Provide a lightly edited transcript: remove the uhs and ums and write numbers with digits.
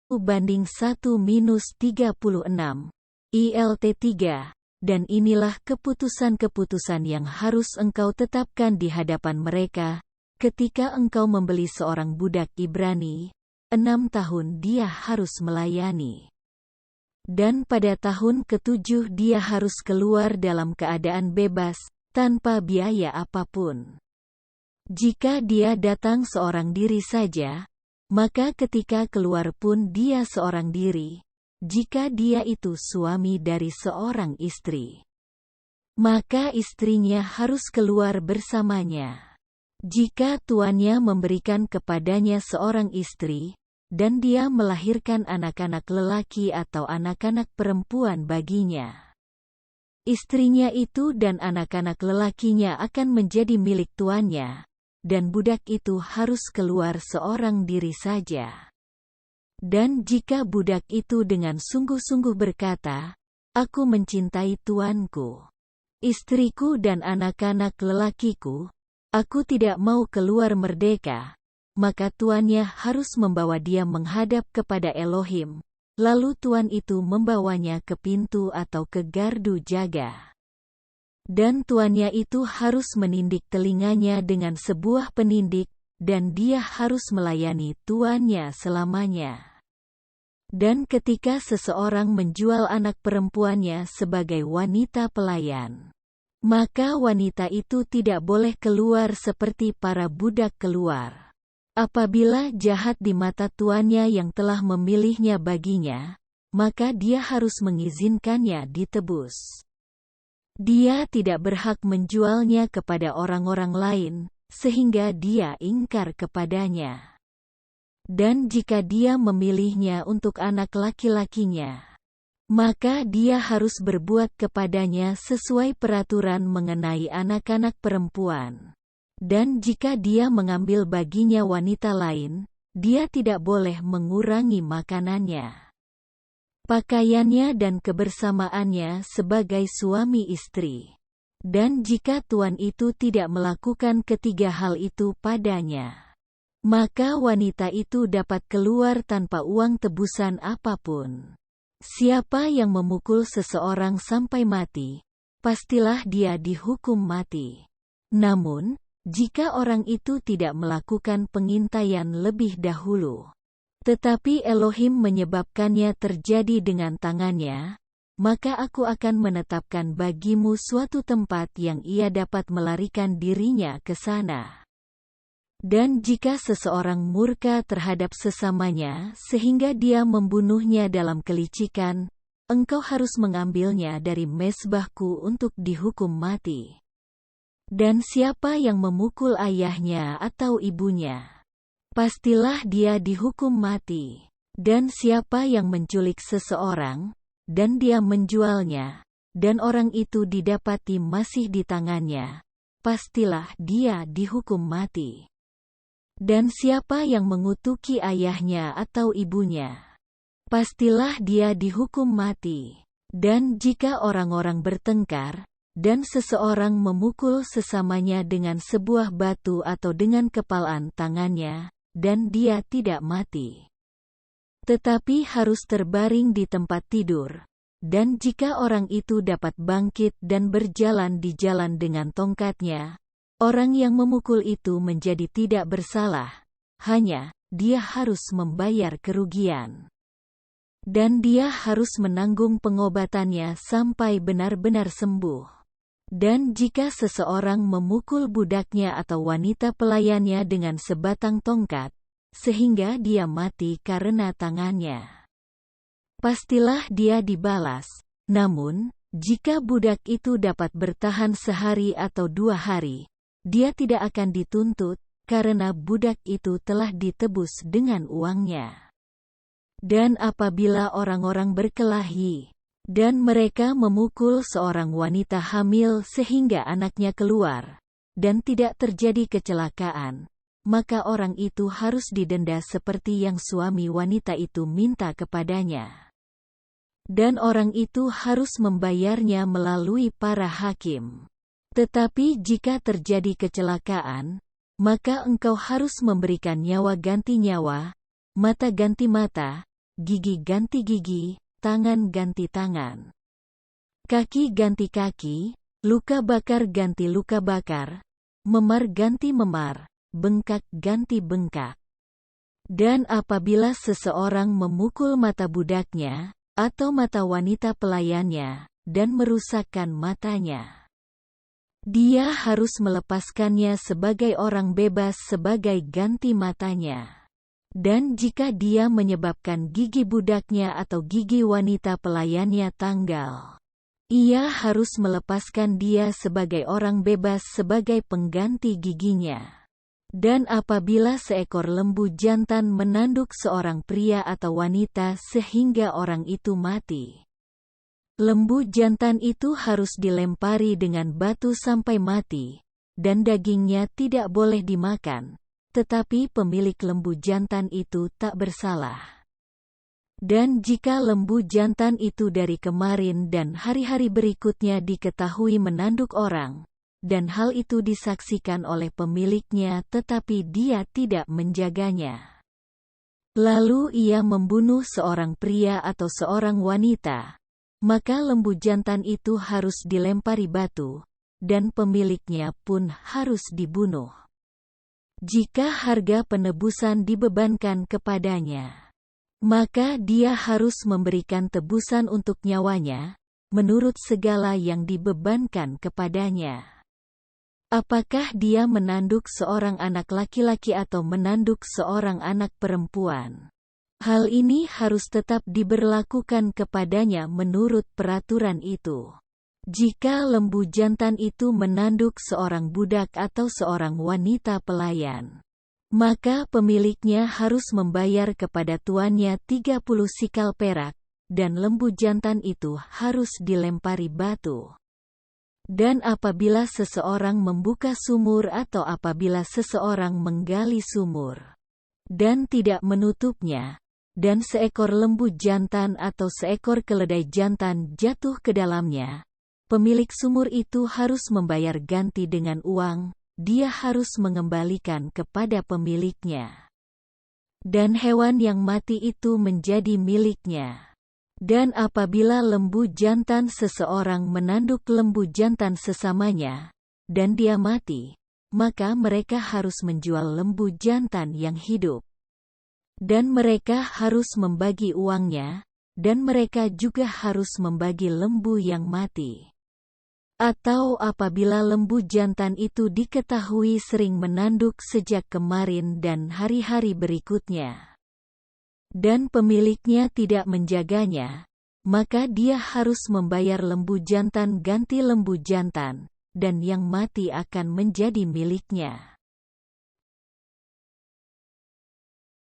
1:36, ILT3, dan inilah keputusan-keputusan yang harus engkau tetapkan di hadapan mereka, ketika engkau membeli seorang budak Ibrani, 6 tahun dia harus melayani. Dan pada tahun ke-7 dia harus keluar dalam keadaan bebas, tanpa biaya apapun. Jika dia datang seorang diri saja, maka ketika keluar pun dia seorang diri, jika dia itu suami dari seorang istri. Maka istrinya harus keluar bersamanya. Jika tuannya memberikan kepadanya seorang istri, dan dia melahirkan anak-anak lelaki atau anak-anak perempuan baginya, istrinya itu dan anak-anak lelakinya akan menjadi milik tuannya, dan budak itu harus keluar seorang diri saja. Dan jika budak itu dengan sungguh-sungguh berkata, "Aku mencintai tuanku, istriku dan anak-anak lelakiku, aku tidak mau keluar merdeka," maka tuannya harus membawa dia menghadap kepada Elohim, lalu tuan itu membawanya ke pintu atau ke gardu jaga. Dan tuannya itu harus menindik telinganya dengan sebuah penindik, dan dia harus melayani tuannya selamanya. Dan ketika seseorang menjual anak perempuannya sebagai wanita pelayan, maka wanita itu tidak boleh keluar seperti para budak keluar. Apabila jahat di mata tuannya yang telah memilihnya baginya, maka dia harus mengizinkannya ditebus. Dia tidak berhak menjualnya kepada orang-orang lain, sehingga dia ingkar kepadanya. Dan jika dia memilihnya untuk anak laki-lakinya, maka dia harus berbuat kepadanya sesuai peraturan mengenai anak-anak perempuan. Dan jika dia mengambil baginya wanita lain, dia tidak boleh mengurangi makanannya, pakaiannya dan kebersamaannya sebagai suami istri. Dan jika tuan itu tidak melakukan ketiga hal itu padanya, maka wanita itu dapat keluar tanpa uang tebusan apapun. Siapa yang memukul seseorang sampai mati, pastilah dia dihukum mati. Namun, jika orang itu tidak melakukan pengintaian lebih dahulu, tetapi Elohim menyebabkannya terjadi dengan tangannya, maka aku akan menetapkan bagimu suatu tempat yang ia dapat melarikan dirinya ke sana. Dan jika seseorang murka terhadap sesamanya sehingga dia membunuhnya dalam kelicikan, engkau harus mengambilnya dari mezbahku untuk dihukum mati. Dan siapa yang memukul ayahnya atau ibunya, pastilah dia dihukum mati. Dan siapa yang menculik seseorang, dan dia menjualnya, dan orang itu didapati masih di tangannya, pastilah dia dihukum mati. Dan siapa yang mengutuki ayahnya atau ibunya, pastilah dia dihukum mati. Dan jika orang-orang bertengkar, dan seseorang memukul sesamanya dengan sebuah batu atau dengan kepalan tangannya, dan dia tidak mati, tetapi harus terbaring di tempat tidur, dan jika orang itu dapat bangkit dan berjalan di jalan dengan tongkatnya, orang yang memukul itu menjadi tidak bersalah, hanya dia harus membayar kerugian. Dan dia harus menanggung pengobatannya sampai benar-benar sembuh. Dan jika seseorang memukul budaknya atau wanita pelayannya dengan sebatang tongkat, sehingga dia mati karena tangannya, pastilah dia dibalas. Namun, jika budak itu dapat bertahan sehari atau 2 hari, dia tidak akan dituntut, karena budak itu telah ditebus dengan uangnya. Dan apabila orang-orang berkelahi, dan mereka memukul seorang wanita hamil sehingga anaknya keluar, dan tidak terjadi kecelakaan, maka orang itu harus didenda seperti yang suami wanita itu minta kepadanya. Dan orang itu harus membayarnya melalui para hakim. Tetapi jika terjadi kecelakaan, maka engkau harus memberikan nyawa ganti nyawa, mata ganti mata, gigi ganti gigi, tangan ganti tangan, kaki ganti kaki, luka bakar ganti luka bakar, memar ganti memar, bengkak ganti bengkak. Dan apabila seseorang memukul mata budaknya, atau mata wanita pelayannya, dan merusakkan matanya, dia harus melepaskannya sebagai orang bebas sebagai ganti matanya. Dan jika dia menyebabkan gigi budaknya atau gigi wanita pelayannya tanggal, ia harus melepaskan dia sebagai orang bebas sebagai pengganti giginya. Dan apabila seekor lembu jantan menanduk seorang pria atau wanita sehingga orang itu mati, lembu jantan itu harus dilempari dengan batu sampai mati, dan dagingnya tidak boleh dimakan, tetapi pemilik lembu jantan itu tak bersalah. Dan jika lembu jantan itu dari kemarin dan hari-hari berikutnya diketahui menanduk orang, dan hal itu disaksikan oleh pemiliknya tetapi dia tidak menjaganya, lalu ia membunuh seorang pria atau seorang wanita, maka lembu jantan itu harus dilempari batu, dan pemiliknya pun harus dibunuh. Jika harga penebusan dibebankan kepadanya, maka dia harus memberikan tebusan untuk nyawanya, menurut segala yang dibebankan kepadanya. Apakah dia menanduk seorang anak laki-laki atau menanduk seorang anak perempuan? Hal ini harus tetap diberlakukan kepadanya menurut peraturan itu. Jika lembu jantan itu menanduk seorang budak atau seorang wanita pelayan, maka pemiliknya harus membayar kepada tuannya 30 sikal perak, dan lembu jantan itu harus dilempari batu. Dan apabila seseorang membuka sumur atau apabila seseorang menggali sumur, dan tidak menutupnya, dan seekor lembu jantan atau seekor keledai jantan jatuh ke dalamnya, pemilik sumur itu harus membayar ganti dengan uang, dia harus mengembalikan kepada pemiliknya. Dan hewan yang mati itu menjadi miliknya. Dan apabila lembu jantan seseorang menanduk lembu jantan sesamanya, dan dia mati, maka mereka harus menjual lembu jantan yang hidup. Dan mereka harus membagi uangnya, dan mereka juga harus membagi lembu yang mati. Atau apabila lembu jantan itu diketahui sering menanduk sejak kemarin dan hari-hari berikutnya, dan pemiliknya tidak menjaganya, maka dia harus membayar lembu jantan ganti lembu jantan, dan yang mati akan menjadi miliknya.